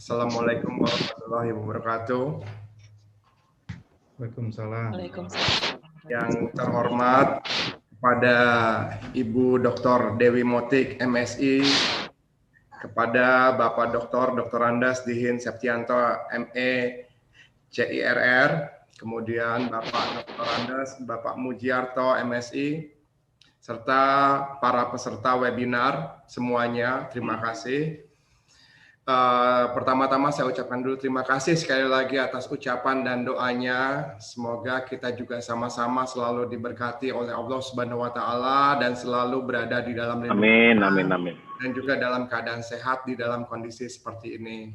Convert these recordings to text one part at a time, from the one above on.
Assalamualaikum warahmatullahi wabarakatuh. Waalaikumsalam. Yang terhormat kepada Ibu Dr. Dewi Motik, MSI, kepada Bapak Dr. Andas Dihin Septianto, ME, CIRR, kemudian Bapak Dr. Andas, Bapak Mujiarto, MSI, serta para peserta webinar semuanya, terima kasih. Pertama-tama saya ucapkan dulu terima kasih sekali lagi atas ucapan dan doanya. Semoga kita juga sama-sama selalu diberkati oleh Allah Subhanahu wa taala dan selalu berada di dalam lindungan Amin. Dan juga dalam keadaan sehat di dalam kondisi seperti ini.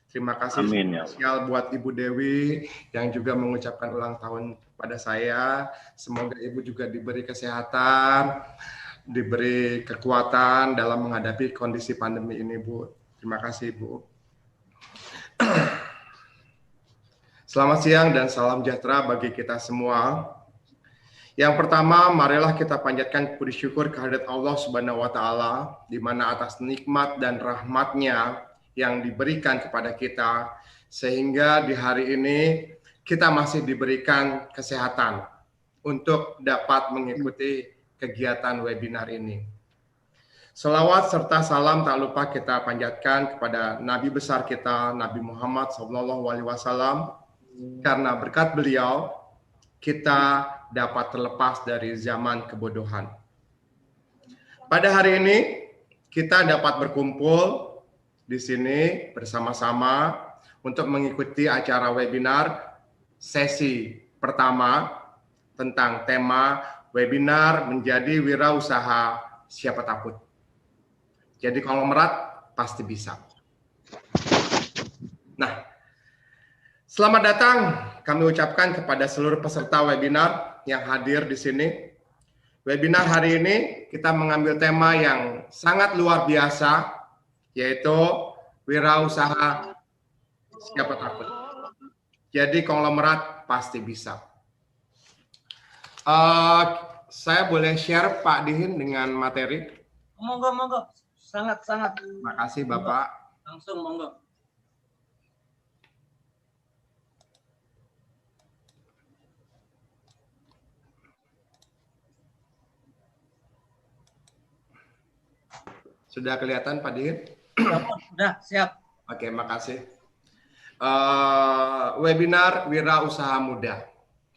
Terima kasih spesial buat Ibu Dewi yang juga mengucapkan ulang tahun pada saya. Semoga Ibu juga diberi kesehatan, diberi kekuatan dalam menghadapi kondisi pandemi ini, Bu. Terima kasih, Bu. Selamat siang dan salam sejahtera bagi kita semua. Yang pertama, marilah kita panjatkan puji syukur kehadirat Allah Subhanahu wa taala di mana atas nikmat dan rahmat-Nya yang diberikan kepada kita sehingga di hari ini kita masih diberikan kesehatan untuk dapat mengikuti kegiatan webinar ini. Selawat serta salam tak lupa kita panjatkan kepada Nabi besar kita, Nabi Muhammad SAW, karena berkat beliau kita dapat terlepas dari zaman kebodohan. Pada hari ini kita dapat berkumpul di sini bersama-sama untuk mengikuti acara webinar sesi pertama tentang tema webinar menjadi wirausaha siapa takut. Jadi konglomerat pasti bisa. Nah, selamat datang kami ucapkan kepada seluruh peserta webinar yang hadir di sini. Webinar hari ini kita mengambil tema yang sangat luar biasa, yaitu wirausaha siapa takut. Jadi konglomerat pasti bisa. Saya boleh share Pak Dihin dengan materi? Monggo. Sangat. Terima kasih Bapak. Langsung monggo. Sudah kelihatan Pak Dihin? Sudah, siap. Oke, makasih. Webinar Wirausaha Muda,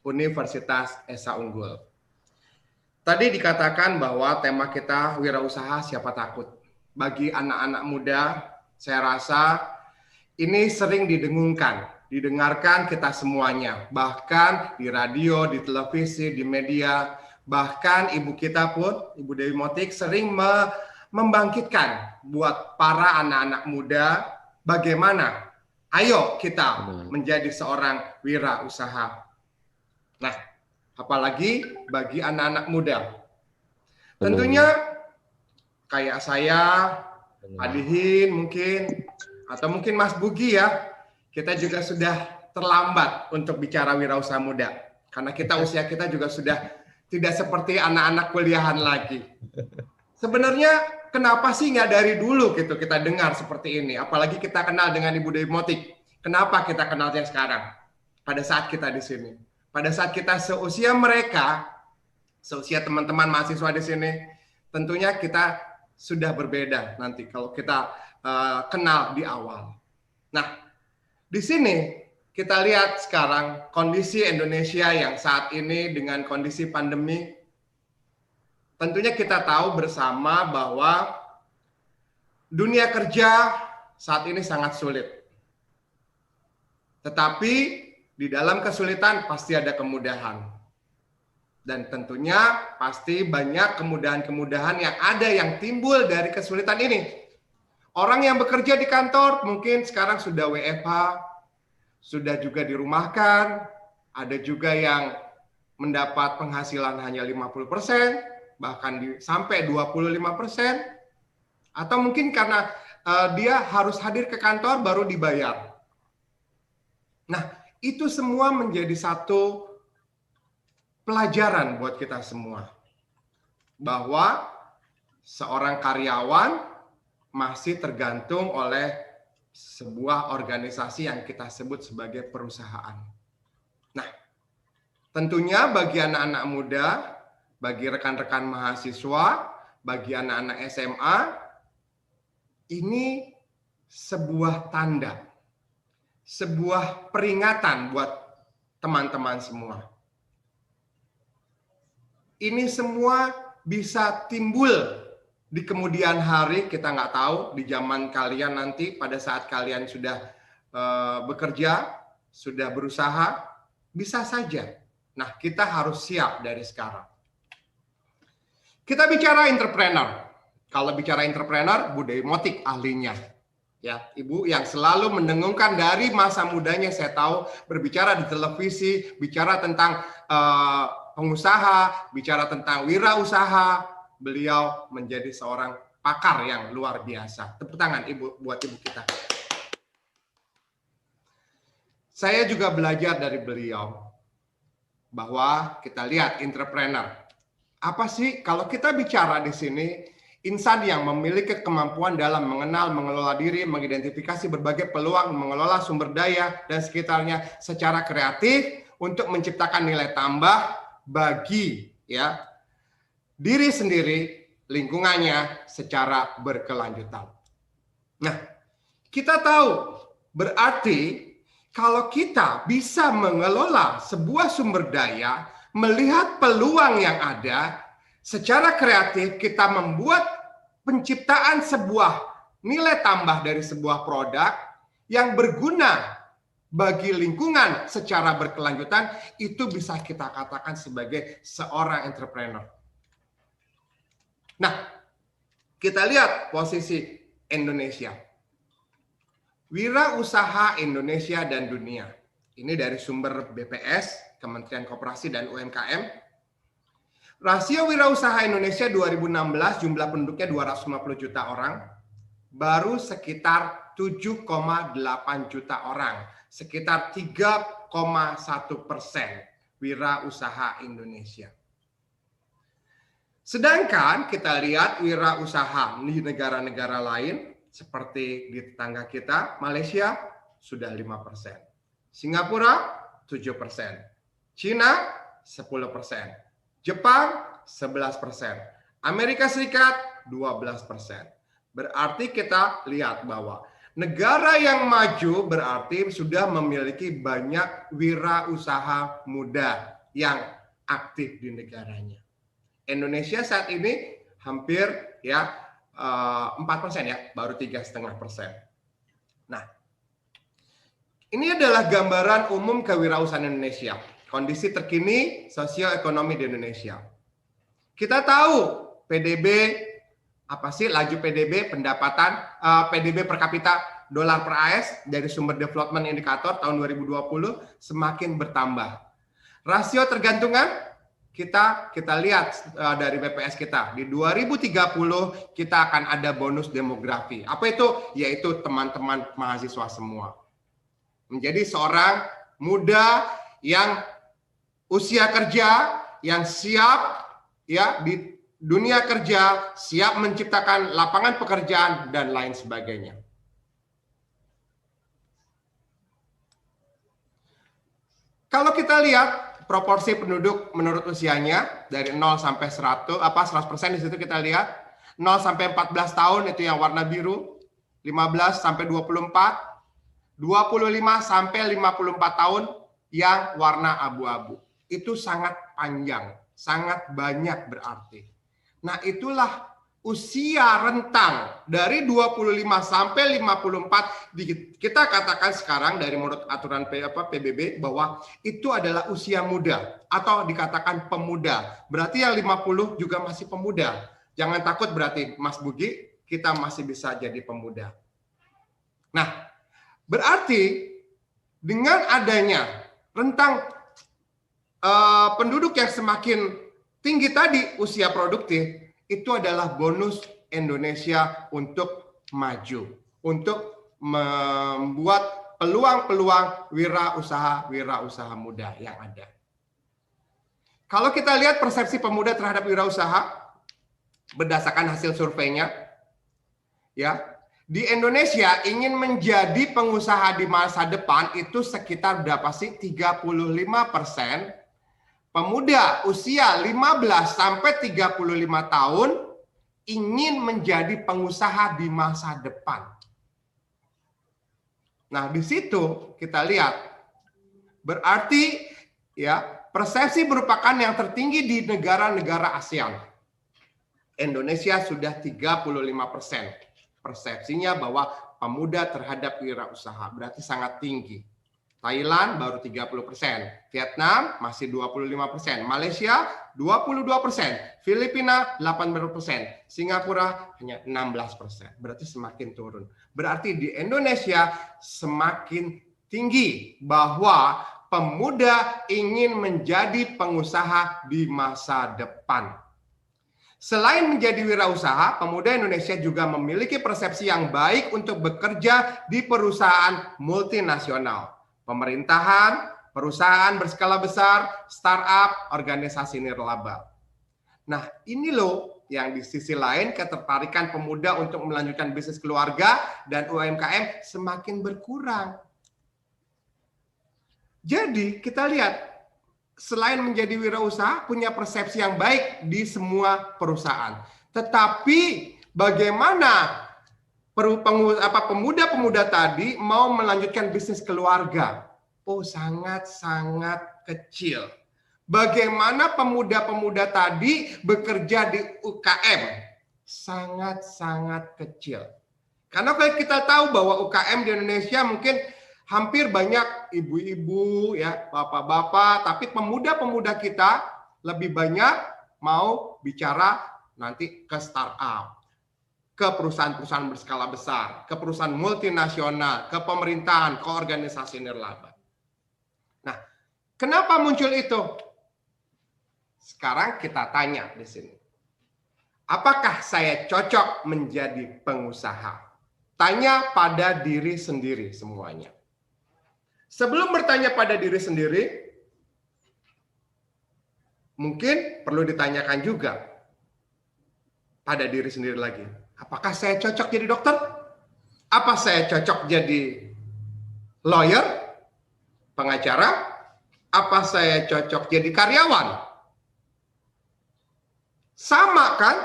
Universitas Esa Unggul. Tadi dikatakan bahwa tema kita wirausaha siapa takut. Bagi anak-anak muda, saya rasa ini sering didengarkan kita semuanya. Bahkan di radio, di televisi, di media, bahkan ibu kita pun, Ibu Dewi Motik sering membangkitkan buat para anak-anak muda bagaimana ayo kita menjadi seorang wirausaha. Nah, apalagi bagi anak-anak muda. Tentunya kayak saya, Pak Dihin mungkin, atau mungkin Mas Bugi ya, kita juga sudah terlambat untuk bicara wirausaha muda. Karena usia kita juga sudah tidak seperti anak-anak kuliahan lagi. Sebenarnya kenapa sih nggak dari dulu gitu kita dengar seperti ini? Apalagi kita kenal dengan Ibu Dewi Motik. Kenapa kita kenalnya sekarang? Pada saat kita di sini. Pada saat kita seusia mereka, seusia teman-teman mahasiswa di sini, tentunya kita sudah berbeda nanti kalau kita kenal di awal. Nah, di sini kita lihat sekarang kondisi Indonesia yang saat ini dengan kondisi pandemi. Tentunya kita tahu bersama bahwa dunia kerja saat ini sangat sulit. Tetapi di dalam kesulitan pasti ada kemudahan. Dan tentunya pasti banyak kemudahan-kemudahan yang ada yang timbul dari kesulitan ini. Orang yang bekerja di kantor mungkin sekarang sudah WFH, sudah juga dirumahkan, ada juga yang mendapat penghasilan hanya 50%, bahkan sampai 25%, atau mungkin karena dia harus hadir ke kantor baru dibayar. Nah, itu semua menjadi satu pelajaran buat kita semua. Bahwa seorang karyawan masih tergantung oleh sebuah organisasi yang kita sebut sebagai perusahaan. Nah, tentunya bagi anak-anak muda, bagi rekan-rekan mahasiswa, bagi anak-anak SMA, ini sebuah tanda, sebuah peringatan buat teman-teman semua. Ini semua bisa timbul di kemudian hari, kita nggak tahu di zaman kalian nanti pada saat kalian sudah bekerja, sudah berusaha, bisa saja. Nah, kita harus siap dari sekarang. Kita bicara entrepreneur. Kalau bicara entrepreneur, Bu Dewi Motik ahlinya. Ya, Ibu yang selalu mendengungkan dari masa mudanya, saya tahu berbicara di televisi, bicara tentang pengusaha, bicara tentang wirausaha, beliau menjadi seorang pakar yang luar biasa. Tepuk tangan Ibu buat Ibu kita. Saya juga belajar dari beliau bahwa kita lihat entrepreneur. Apa sih kalau kita bicara di sini, insan yang memiliki kemampuan dalam mengenal, mengelola diri, mengidentifikasi berbagai peluang, mengelola sumber daya dan sekitarnya secara kreatif untuk menciptakan nilai tambah bagi ya diri sendiri, lingkungannya secara berkelanjutan. Nah, kita tahu berarti kalau kita bisa mengelola sebuah sumber daya, melihat peluang yang ada, secara kreatif kita membuat penciptaan sebuah nilai tambah dari sebuah produk yang berguna bagi lingkungan secara berkelanjutan, itu bisa kita katakan sebagai seorang entrepreneur. Nah, kita lihat posisi Indonesia. Wirausaha Indonesia dan dunia. Ini dari sumber BPS, Kementerian Koperasi dan UMKM. Rasio wirausaha Indonesia 2016 jumlah penduduknya 250 juta orang, baru sekitar 7,8 juta orang, sekitar 3,1% wirausaha Indonesia. Sedangkan kita lihat wirausaha di negara-negara lain, seperti di tetangga kita, Malaysia sudah 5%, Singapura 7%, Cina 10%, Jepang 11%, Amerika Serikat 12%. Berarti kita lihat bahwa negara yang maju berarti sudah memiliki banyak wirausaha muda yang aktif di negaranya. Indonesia saat ini hampir ya 4% ya, baru 3,5%. Nah, ini adalah gambaran umum kewirausahaan Indonesia. Kondisi terkini sosioekonomi di Indonesia. Kita tahu PDB, apa sih laju PDB, pendapatan PDB per kapita dolar per AS dari sumber development indikator tahun 2020 semakin bertambah. Rasio tergantungan kita lihat dari BPS kita di 2030 kita akan ada bonus demografi. Apa itu? Yaitu teman-teman mahasiswa semua menjadi seorang muda yang usia kerja yang siap ya di dunia kerja, siap menciptakan lapangan pekerjaan dan lain sebagainya. Kalau kita lihat proporsi penduduk menurut usianya dari 0 sampai 100% di situ kita lihat 0 sampai 14 tahun itu yang warna biru, 15 sampai 24, 25 sampai 54 tahun yang warna abu-abu. Itu sangat panjang, sangat banyak berarti. Nah, itulah usia rentang dari 25 sampai 54 kita katakan sekarang dari menurut aturan PBB bahwa itu adalah usia muda atau dikatakan pemuda. Berarti yang 50 juga masih pemuda. Jangan takut berarti Mas Bugi, kita masih bisa jadi pemuda. Nah, berarti dengan adanya rentang penduduk yang semakin tinggi tadi usia produktif, itu adalah bonus Indonesia untuk maju, untuk membuat peluang-peluang wirausaha muda yang ada. Kalau kita lihat persepsi pemuda terhadap wirausaha berdasarkan hasil surveinya, ya Di Indonesia ingin menjadi pengusaha di masa depan itu sekitar berapa sih? 35% pemuda usia 15 sampai 35 tahun ingin menjadi pengusaha di masa depan. Nah, di situ kita lihat berarti ya persepsi merupakan yang tertinggi di negara-negara ASEAN. Indonesia sudah 35%. Persepsinya bahwa pemuda terhadap wirausaha berarti sangat tinggi. Thailand baru 30%, Vietnam masih 25%, Malaysia 22%, Filipina 18%, Singapura hanya 16%. Berarti semakin turun. Berarti di Indonesia semakin tinggi bahwa pemuda ingin menjadi pengusaha di masa depan. Selain menjadi wirausaha, pemuda Indonesia juga memiliki persepsi yang baik untuk bekerja di perusahaan multinasional, pemerintahan, perusahaan berskala besar, startup, organisasi nirlaba. Nah, ini loh yang di sisi lain ketertarikan pemuda untuk melanjutkan bisnis keluarga dan UMKM semakin berkurang. Jadi, kita lihat selain menjadi wirausaha, punya persepsi yang baik di semua perusahaan. Tetapi bagaimana pemuda-pemuda tadi mau melanjutkan bisnis keluarga? Oh, sangat-sangat kecil. Bagaimana pemuda-pemuda tadi bekerja di UKM? Sangat-sangat kecil. Karena kalau kita tahu bahwa UKM di Indonesia mungkin hampir banyak ibu-ibu, ya, bapak-bapak, tapi pemuda-pemuda kita lebih banyak mau bicara nanti ke startup, ke perusahaan-perusahaan berskala besar, ke perusahaan multinasional, ke pemerintahan, ke organisasi nirlaba. Nah, kenapa muncul itu? Sekarang kita tanya di sini. Apakah saya cocok menjadi pengusaha? Tanya pada diri sendiri semuanya. Sebelum bertanya pada diri sendiri, mungkin perlu ditanyakan juga pada diri sendiri lagi. Apakah saya cocok jadi dokter? Apa saya cocok jadi lawyer, pengacara? Apa saya cocok jadi karyawan? Sama kan?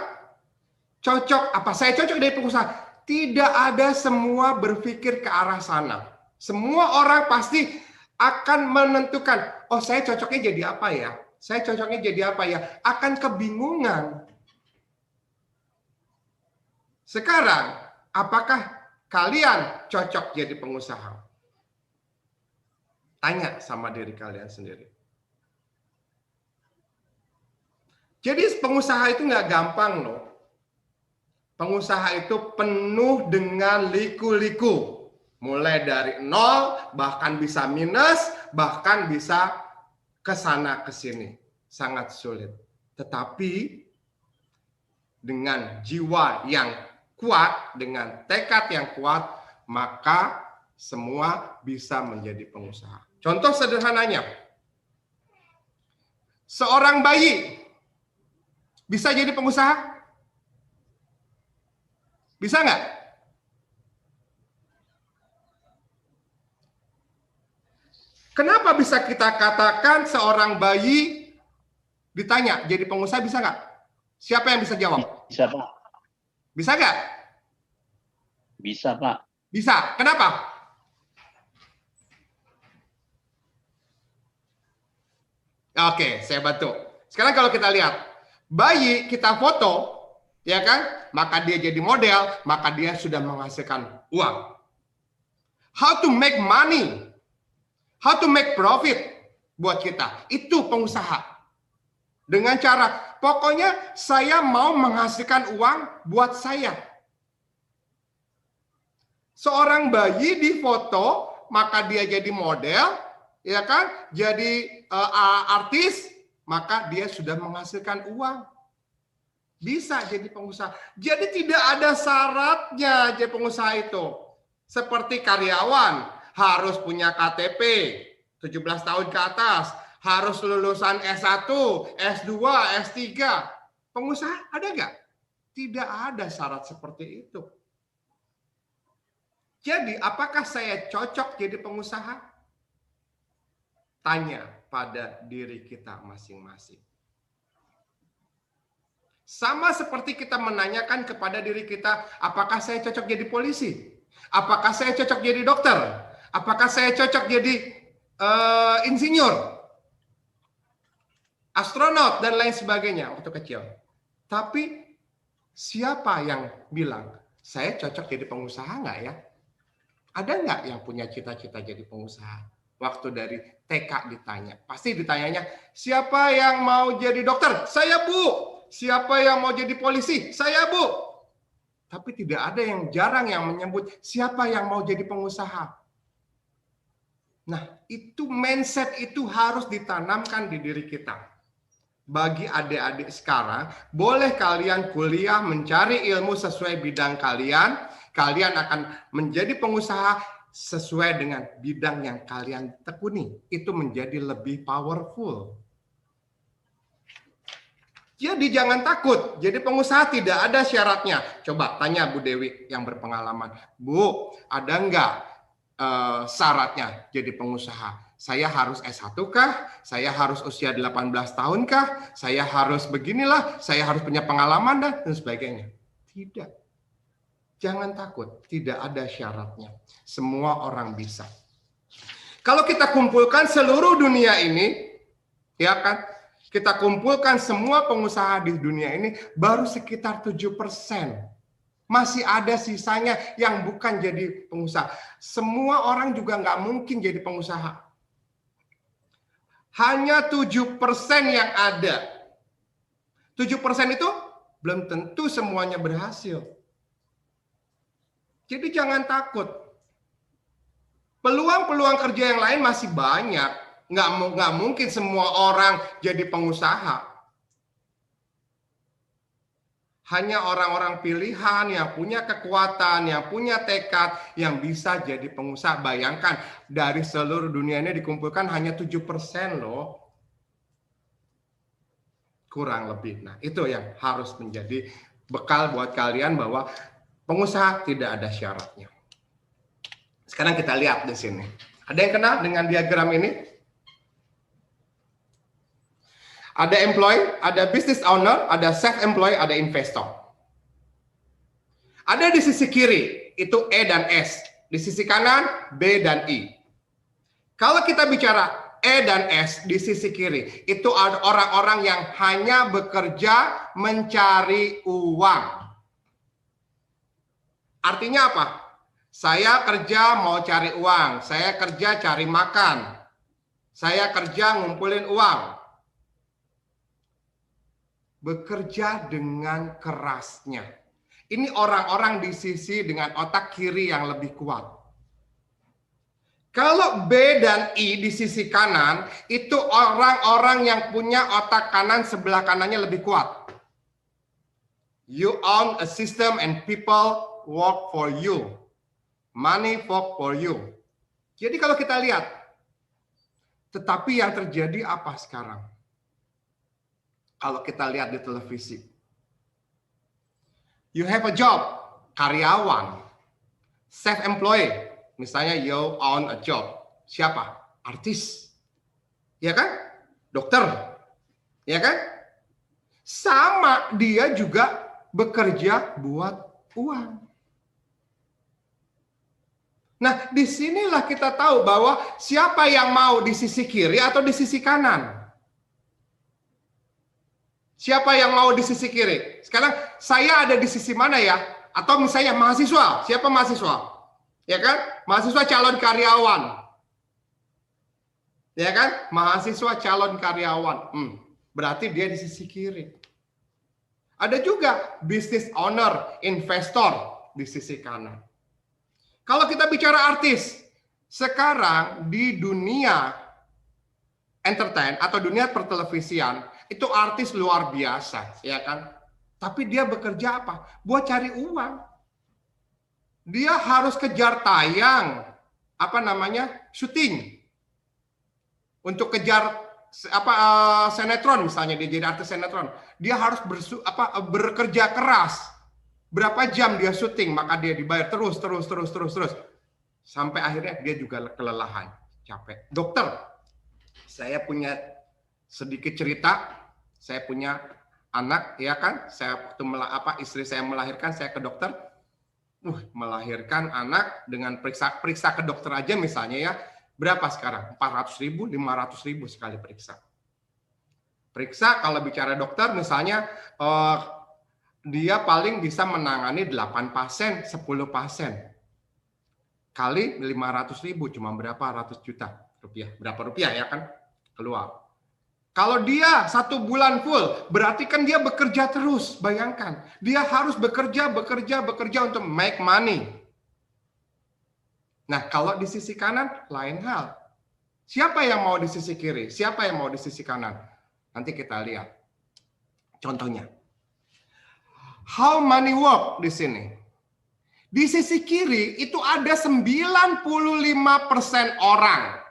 Cocok, apa saya cocok jadi pengusaha? Tidak ada semua berpikir ke arah sana. Semua orang pasti akan menentukan, oh saya cocoknya jadi apa ya? Saya cocoknya jadi apa ya? Akan kebingungan. Sekarang, apakah kalian cocok jadi pengusaha? Tanya sama diri kalian sendiri. Jadi pengusaha itu nggak gampang loh. Pengusaha itu penuh dengan liku-liku. Mulai dari nol, bahkan bisa minus, bahkan bisa ke sana ke sini. Sangat sulit. Tetapi dengan jiwa yang kuat, dengan tekad yang kuat, maka semua bisa menjadi pengusaha. Contoh sederhananya, seorang bayi bisa jadi pengusaha? Bisa nggak? Kenapa bisa kita katakan seorang bayi ditanya jadi pengusaha bisa nggak? Siapa yang bisa jawab? Bisa, Pak. Bisa nggak? Bisa, Pak. Bisa. Kenapa? Oke, saya bantu. Sekarang kalau kita lihat, bayi kita foto, ya kan? Maka dia jadi model, maka dia sudah menghasilkan uang. How to make money? How to make profit buat kita. Itu pengusaha. Dengan cara, pokoknya saya mau menghasilkan uang buat saya. Seorang bayi di foto, maka dia jadi model, ya kan? Jadi artis, maka dia sudah menghasilkan uang. Bisa jadi pengusaha. Jadi tidak ada syaratnya jadi pengusaha itu. Seperti karyawan. Harus punya KTP 17 tahun ke atas, harus lulusan S1, S2, S3. Pengusaha ada nggak? Tidak ada syarat seperti itu. Jadi, apakah saya cocok jadi pengusaha? Tanya pada diri kita masing-masing. Sama seperti kita menanyakan kepada diri kita, apakah saya cocok jadi polisi? Apakah saya cocok jadi dokter? Apakah saya cocok jadi insinyur, astronot, dan lain sebagainya waktu kecil? Tapi siapa yang bilang, saya cocok jadi pengusaha nggak ya? Ada nggak yang punya cita-cita jadi pengusaha? Waktu dari TK ditanya. Pasti ditanyanya, siapa yang mau jadi dokter? Saya, Bu. Siapa yang mau jadi polisi? Saya, Bu. Tapi tidak ada yang jarang yang menyebut, siapa yang mau jadi pengusaha? Nah, itu mindset itu harus ditanamkan di diri kita. Bagi adik-adik sekarang, boleh kalian kuliah mencari ilmu sesuai bidang kalian. Kalian akan menjadi pengusaha sesuai dengan bidang yang kalian tekuni. Itu menjadi lebih powerful. Jadi jangan takut. Jadi pengusaha tidak ada syaratnya. Coba tanya Bu Dewi yang berpengalaman. Bu, ada nggak syaratnya jadi pengusaha? Saya harus S1 kah? Saya harus usia 18 tahun kah? Saya harus beginilah, saya harus punya pengalaman dan sebagainya. Tidak. Jangan takut, tidak ada syaratnya. Semua orang bisa. Kalau kita kumpulkan seluruh dunia ini, ya kan? Kita kumpulkan semua pengusaha di dunia ini, baru sekitar 7%. Masih ada sisanya yang bukan jadi pengusaha. Semua orang juga nggak mungkin jadi pengusaha. Hanya 7% yang ada. 7% itu belum tentu semuanya berhasil. Jadi jangan takut. Peluang-peluang kerja yang lain masih banyak. Nggak mungkin semua orang jadi pengusaha. Hanya orang-orang pilihan yang punya kekuatan, yang punya tekad, yang bisa jadi pengusaha. Bayangkan, dari seluruh dunia ini dikumpulkan hanya 7% loh. Kurang lebih. Nah, itu yang harus menjadi bekal buat kalian bahwa pengusaha tidak ada syaratnya. Sekarang kita lihat di sini. Ada yang kenal dengan diagram ini? Ada employee, ada business owner, ada self-employed, ada investor. Ada di sisi kiri, itu E dan S. Di sisi kanan, B dan I. Kalau kita bicara E dan S di sisi kiri, itu ada orang-orang yang hanya bekerja mencari uang. Artinya apa? Saya kerja mau cari uang, saya kerja cari makan, saya kerja ngumpulin uang. Bekerja dengan kerasnya. Ini orang-orang di sisi dengan otak kiri yang lebih kuat. Kalau B dan I di sisi kanan, itu orang-orang yang punya otak kanan sebelah kanannya lebih kuat. You own a system and people work for you. Money work for you. Jadi kalau kita lihat, tetapi yang terjadi apa sekarang? Kalau kita lihat di televisi. You have a job, karyawan. Self-employed, misalnya you own a job. Siapa? Artis. Ya kan? Dokter. Ya kan? Sama, dia juga bekerja buat uang. Nah, disinilah kita tahu bahwa siapa yang mau di sisi kiri atau di sisi kanan. Siapa yang mau di sisi kiri? Sekarang saya ada di sisi mana ya? Atau misalnya mahasiswa. Siapa mahasiswa? Ya kan? Mahasiswa calon karyawan. Ya kan? Mahasiswa calon karyawan. Berarti dia di sisi kiri. Ada juga business owner, investor di sisi kanan. Kalau kita bicara artis, sekarang di dunia entertain atau dunia pertelevisian, itu artis luar biasa, ya kan? Tapi dia bekerja apa? Buat cari uang. Dia harus kejar tayang, syuting. Untuk kejar sinetron misalnya, dia jadi artis sinetron. Dia harus bekerja keras. Berapa jam dia syuting, maka dia dibayar terus. Sampai akhirnya dia juga kelelahan, capek. Dokter, saya punya sedikit cerita. Saya punya anak, ya kan? Saya waktu istri saya melahirkan, saya ke dokter. Melahirkan anak dengan periksa ke dokter aja misalnya ya. Berapa sekarang? 400.000, 500.000 sekali periksa. Periksa kalau bicara dokter misalnya dia paling bisa menangani 8 pasien, 10 pasien. Kali 500.000 cuma berapa ratus juta rupiah. Berapa rupiah ya kan? Keluar. Kalau dia 1 bulan full, berarti kan dia bekerja terus. Bayangkan, dia harus bekerja untuk make money. Nah, kalau di sisi kanan, lain hal. Siapa yang mau di sisi kiri? Siapa yang mau di sisi kanan? Nanti kita lihat. Contohnya. How money work di sini. Di sisi kiri itu ada 95% orang.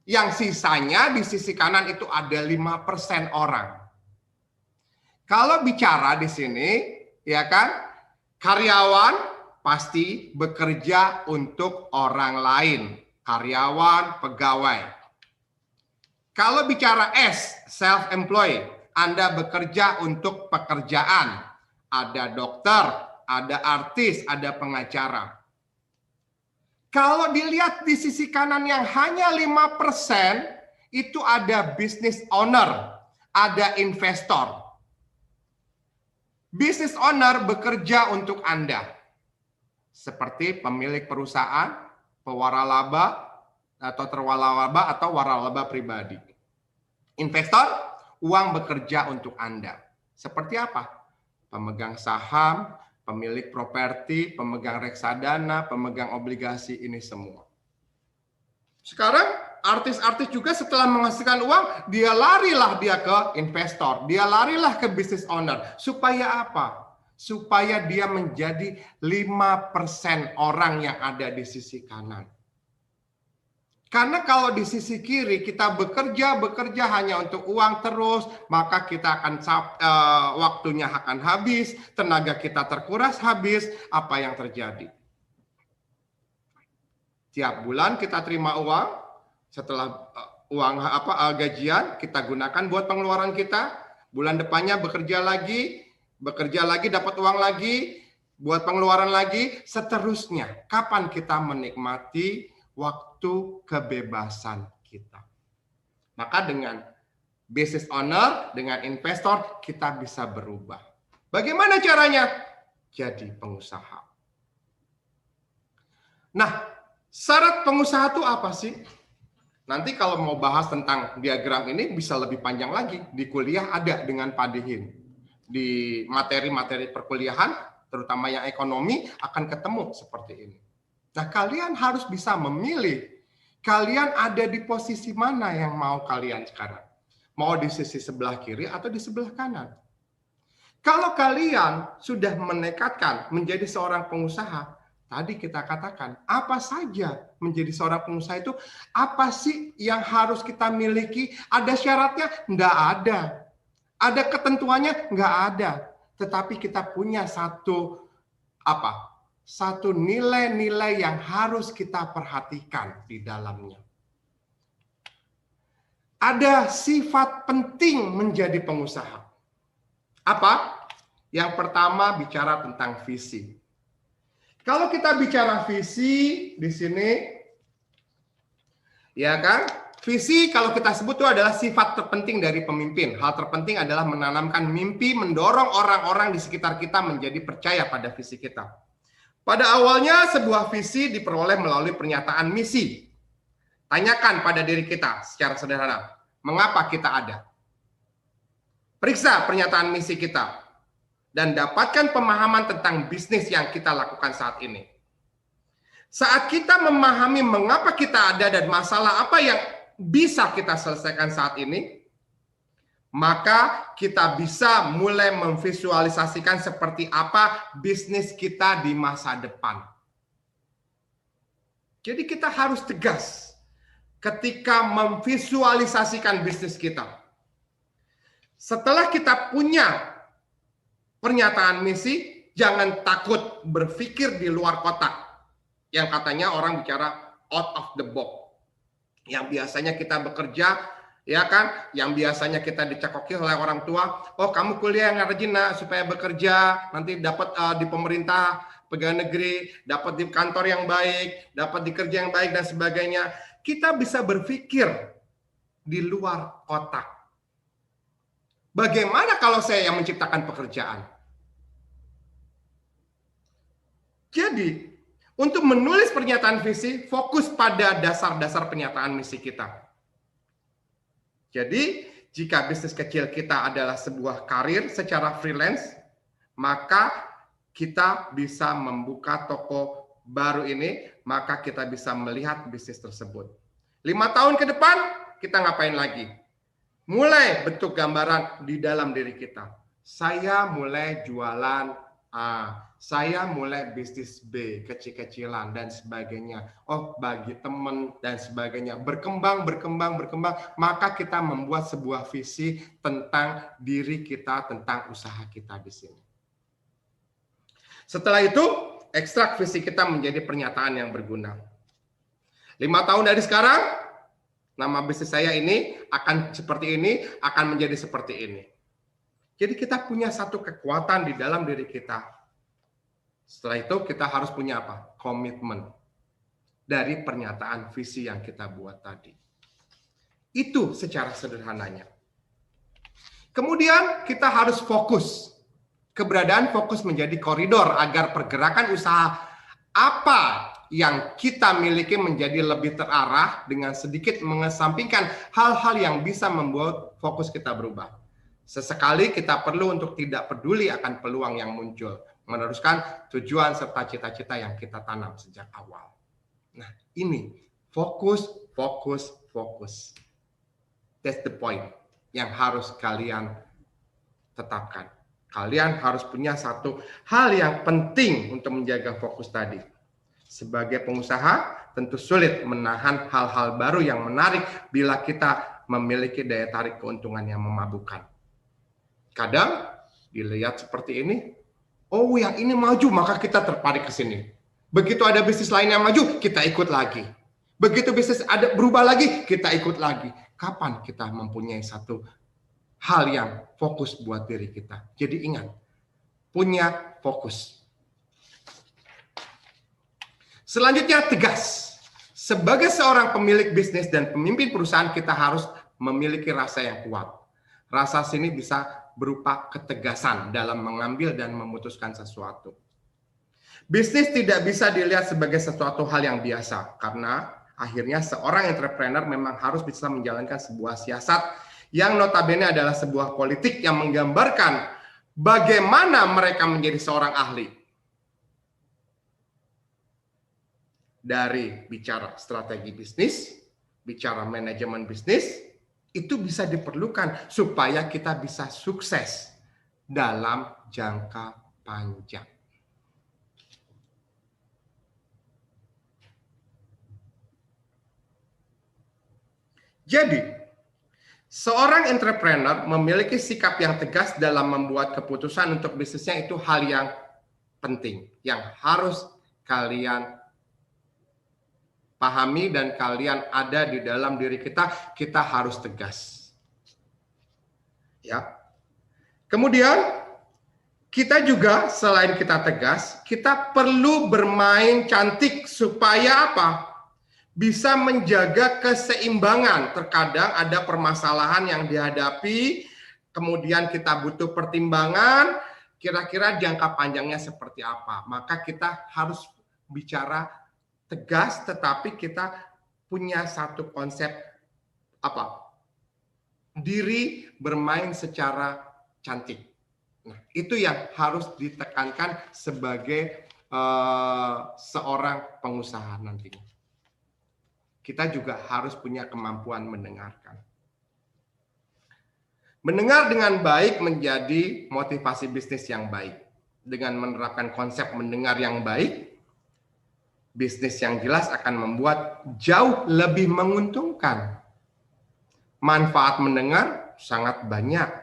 Yang sisanya di sisi kanan itu ada 5% orang. Kalau bicara di sini, ya kan, karyawan pasti bekerja untuk orang lain. Karyawan, pegawai. Kalau bicara S, self-employed, Anda bekerja untuk pekerjaan. Ada dokter, ada artis, ada pengacara. Kalau dilihat di sisi kanan yang hanya 5%, itu ada business owner, ada investor. Business owner bekerja untuk Anda. Seperti pemilik perusahaan, pewaralaba, atau terwalaba atau waralaba pribadi. Investor, uang bekerja untuk Anda. Seperti apa? Pemegang saham, pemilik properti, pemegang reksadana, pemegang obligasi, ini semua. Sekarang artis-artis juga setelah menghasilkan uang, dia larilah dia ke investor, dia larilah ke business owner. Supaya apa? Supaya dia menjadi 5% orang yang ada di sisi kanan. Karena kalau di sisi kiri kita bekerja hanya untuk uang terus, maka kita akan waktunya akan habis, tenaga kita terkuras habis, apa yang terjadi? Tiap bulan kita terima uang, setelah uang gajian kita gunakan buat pengeluaran kita, bulan depannya bekerja lagi dapat uang lagi, buat pengeluaran lagi, seterusnya. Kapan kita menikmati waktu kebebasan kita? Maka dengan business owner, dengan investor, kita bisa berubah. Bagaimana caranya? Jadi pengusaha. Nah, syarat pengusaha itu apa sih? Nanti kalau mau bahas tentang diagram ini bisa lebih panjang lagi. Di kuliah ada dengan Pak Dihin. Di materi-materi perkuliahan, terutama yang ekonomi, akan ketemu seperti ini. Nah, kalian harus bisa memilih. Kalian ada di posisi mana yang mau kalian sekarang? Mau di sisi sebelah kiri atau di sebelah kanan? Kalau kalian sudah menekadkan menjadi seorang pengusaha, tadi kita katakan, apa saja menjadi seorang pengusaha itu? Apa sih yang harus kita miliki? Ada syaratnya? Enggak ada. Ada ketentuannya? Enggak ada. Tetapi kita punya satu nilai-nilai yang harus kita perhatikan di dalamnya. Ada sifat penting menjadi pengusaha. Apa? Yang pertama bicara tentang visi. Kalau kita bicara visi di sini, ya kan? Visi kalau kita sebut itu adalah sifat terpenting dari pemimpin. Hal terpenting adalah menanamkan mimpi, mendorong orang-orang di sekitar kita menjadi percaya pada visi kita. Pada awalnya sebuah visi diperoleh melalui pernyataan misi. Tanyakan pada diri kita secara sederhana, mengapa kita ada? Periksa pernyataan misi kita dan dapatkan pemahaman tentang bisnis yang kita lakukan saat ini. Saat kita memahami mengapa kita ada dan masalah apa yang bisa kita selesaikan saat ini, maka kita bisa mulai memvisualisasikan seperti apa bisnis kita di masa depan. Jadi kita harus tegas ketika memvisualisasikan bisnis kita. Setelah kita punya pernyataan misi, jangan takut berpikir di luar kotak. yang katanya orang bicara out of the box. Yang biasanya kita bekerja, ya kan, yang biasanya kita dicekoki oleh orang tua, oh kamu kuliah yang rajin nak supaya bekerja, nanti dapat di pemerintah, pegawai negeri, dapat di kantor yang baik, dapat di kerja yang baik dan sebagainya. Kita bisa berpikir di luar kotak. Bagaimana kalau saya yang menciptakan pekerjaan? Jadi, untuk menulis pernyataan visi, fokus pada dasar-dasar pernyataan misi kita. Jadi, jika bisnis kecil kita adalah sebuah karir secara freelance, maka kita bisa membuka toko baru ini, maka kita bisa melihat bisnis tersebut. 5 tahun ke depan, kita ngapain lagi? Mulai bentuk gambaran di dalam diri kita. Saya mulai jualan A, saya mulai bisnis B, kecil-kecilan dan sebagainya. Oh, bagi teman dan sebagainya. Berkembang, maka kita membuat sebuah visi tentang diri kita, tentang usaha kita di sini. Setelah itu, ekstrak visi kita menjadi pernyataan yang berguna. 5 tahun dari sekarang, nama bisnis saya ini akan seperti ini, akan menjadi seperti ini. Jadi kita punya satu kekuatan di dalam diri kita. Setelah itu kita harus punya apa? Komitmen dari pernyataan visi yang kita buat tadi. Itu secara sederhananya. Kemudian kita harus fokus. Keberadaan fokus menjadi koridor agar pergerakan usaha apa yang kita miliki menjadi lebih terarah dengan sedikit mengesampingkan hal-hal yang bisa membuat fokus kita berubah. Sesekali kita perlu untuk tidak peduli akan peluang yang muncul, meneruskan tujuan serta cita-cita yang kita tanam sejak awal. Nah, ini fokus. That's the point yang harus kalian tetapkan. Kalian harus punya satu hal yang penting untuk menjaga fokus tadi. Sebagai pengusaha, tentu sulit menahan hal-hal baru yang menarik bila kita memiliki daya tarik keuntungan yang memabukkan. Kadang dilihat seperti ini, oh yang ini maju maka kita tertarik ke sini. Begitu ada bisnis lain yang maju, kita ikut lagi. Begitu bisnis ada berubah lagi, kita ikut lagi. Kapan kita mempunyai satu hal yang fokus buat diri kita? Jadi ingat, punya fokus. Selanjutnya tegas. Sebagai seorang pemilik bisnis dan pemimpin perusahaan, kita harus memiliki rasa yang kuat. Rasa sini bisa berupa ketegasan dalam mengambil dan memutuskan sesuatu. Bisnis tidak bisa dilihat sebagai sesuatu hal yang biasa, karena akhirnya seorang entrepreneur memang harus bisa menjalankan sebuah siasat yang notabene adalah sebuah politik yang menggambarkan bagaimana mereka menjadi seorang ahli. Dari bicara strategi bisnis, bicara manajemen bisnis, itu bisa diperlukan supaya kita bisa sukses dalam jangka panjang. Jadi, seorang entrepreneur memiliki sikap yang tegas dalam membuat keputusan untuk bisnisnya, itu hal yang penting, yang harus kalian pahami dan kalian ada di dalam diri kita harus tegas. Ya. Kemudian kita juga selain kita tegas, kita perlu bermain cantik supaya apa? Bisa menjaga keseimbangan. Terkadang ada permasalahan yang dihadapi, kemudian kita butuh pertimbangan, kira-kira jangka panjangnya seperti apa. Maka kita harus bicara tegas, tetapi kita punya satu konsep apa? Diri bermain secara cantik. Nah, itu yang harus ditekankan sebagai seorang pengusaha nantinya. Kita juga harus punya kemampuan mendengarkan. Mendengar dengan baik menjadi motivasi bisnis yang baik. Dengan menerapkan konsep mendengar yang baik, bisnis yang jelas akan membuat jauh lebih menguntungkan. Manfaat mendengar sangat banyak.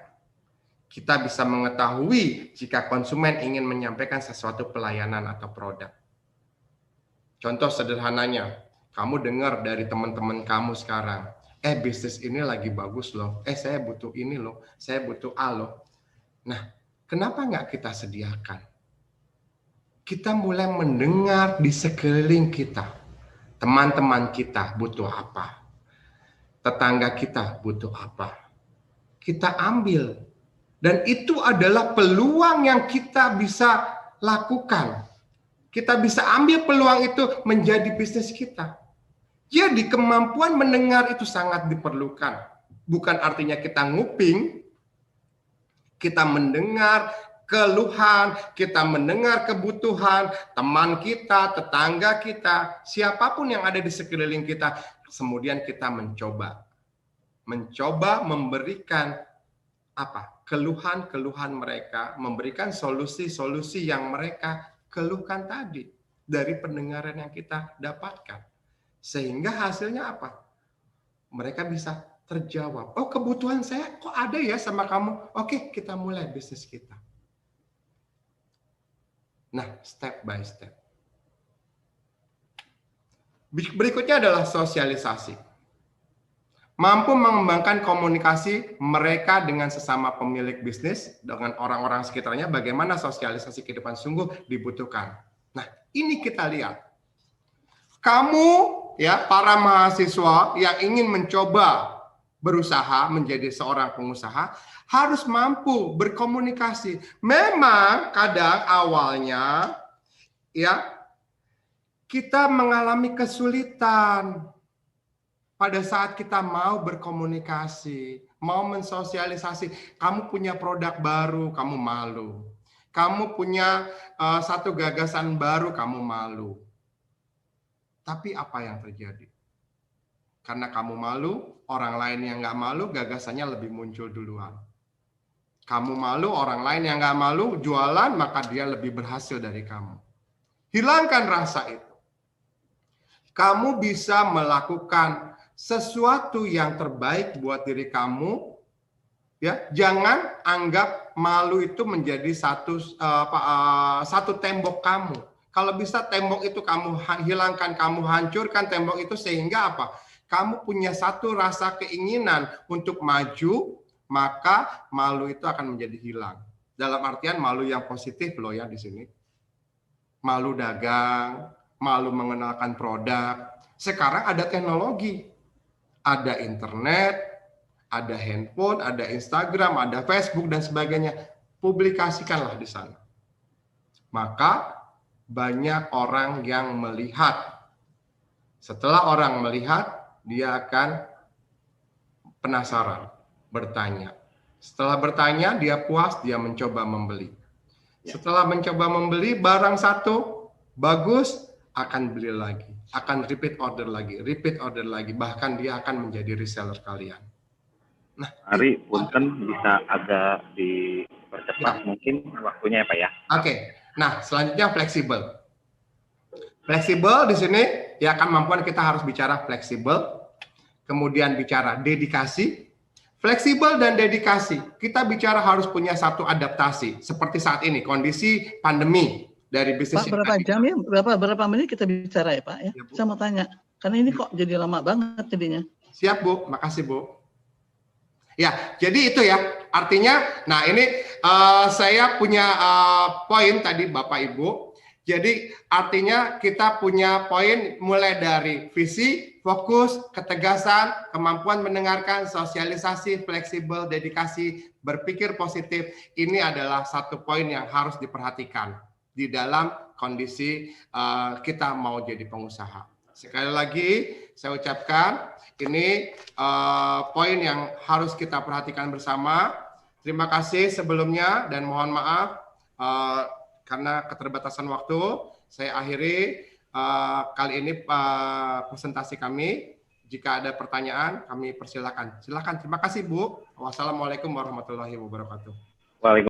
Kita bisa mengetahui jika konsumen ingin menyampaikan sesuatu pelayanan atau produk. Contoh sederhananya, kamu dengar dari teman-teman kamu sekarang, bisnis ini lagi bagus loh, saya butuh ini loh, saya butuh A loh. Nah, kenapa nggak kita sediakan? Kita mulai mendengar di sekeliling kita, teman-teman kita butuh apa, tetangga kita butuh apa, kita ambil. Dan itu adalah peluang yang kita bisa lakukan. Kita bisa ambil peluang itu menjadi bisnis kita. Jadi kemampuan mendengar itu sangat diperlukan. Bukan artinya kita nguping, kita mendengar keluhan, kita mendengar kebutuhan teman kita, tetangga kita, siapapun yang ada di sekeliling kita. Kemudian kita mencoba memberikan keluhan-keluhan mereka, memberikan solusi-solusi yang mereka keluhkan tadi dari pendengaran yang kita dapatkan. Sehingga hasilnya apa? Mereka bisa terjawab. Oh, kebutuhan saya kok ada ya sama kamu? Oke, kita mulai bisnis kita. Nah, step by step. Berikutnya adalah sosialisasi. Mampu mengembangkan komunikasi mereka dengan sesama pemilik bisnis, dengan orang-orang sekitarnya, bagaimana sosialisasi kehidupan sungguh dibutuhkan. Nah, ini kita lihat. Kamu, ya, para mahasiswa yang ingin mencoba berusaha menjadi seorang pengusaha, harus mampu berkomunikasi. Memang kadang awalnya, ya, kita mengalami kesulitan pada saat kita mau berkomunikasi, mau mensosialisasi. Kamu punya produk baru, kamu malu. Kamu punya satu gagasan baru, kamu malu. Tapi apa yang terjadi? Karena kamu malu, orang lain yang nggak malu, gagasannya lebih muncul duluan. Kamu malu, orang lain yang nggak malu, jualan, maka dia lebih berhasil dari kamu. Hilangkan rasa itu. Kamu bisa melakukan sesuatu yang terbaik buat diri kamu, ya. Jangan anggap malu itu menjadi satu tembok kamu. Kalau bisa tembok itu kamu hilangkan, kamu hancurkan tembok itu, sehingga apa? Kamu punya satu rasa keinginan untuk maju, maka malu itu akan menjadi hilang. Dalam artian malu yang positif loh ya di sini. Malu dagang, malu mengenalkan produk. Sekarang ada teknologi. Ada internet, ada handphone, ada Instagram, ada Facebook, dan sebagainya. Publikasikanlah di sana. Maka banyak orang yang melihat. Setelah orang melihat, dia akan penasaran, bertanya. Setelah bertanya, dia puas, dia mencoba membeli. Setelah mencoba membeli barang satu, bagus, akan beli lagi. Akan repeat order lagi, bahkan dia akan menjadi reseller kalian. Nah, Ari, punten bisa agak dipercepat ya. mungkin waktunya ya Pak ya. Oke. Nah, selanjutnya fleksibel. Fleksibel di sini ya, kemampuan kita harus bicara fleksibel, kemudian bicara dedikasi. Fleksibel dan dedikasi, kita bicara harus punya satu adaptasi. Seperti saat ini, kondisi pandemi. Dari bisnis Pak, berapa jam ya? Berapa menit kita bicara ya Pak ya? Ya, Bu. Saya mau tanya, karena ini kok jadi lama banget jadinya. Siap Bu, makasih Bu. Ya, jadi itu ya. Artinya, nah ini saya punya poin tadi Bapak Ibu. Jadi artinya kita punya poin mulai dari visi, fokus, ketegasan, kemampuan mendengarkan, sosialisasi, fleksibel, dedikasi, berpikir positif. Ini adalah satu poin yang harus diperhatikan di dalam kondisi kita mau jadi pengusaha. Sekali lagi saya ucapkan ini poin yang harus kita perhatikan bersama. Terima kasih sebelumnya dan mohon maaf karena keterbatasan waktu. Saya akhiri kali ini presentasi kami. Jika ada pertanyaan kami persilakan. Silakan. Terima kasih Bu. Wassalamualaikum warahmatullahi wabarakatuh. Waalaikumsalam.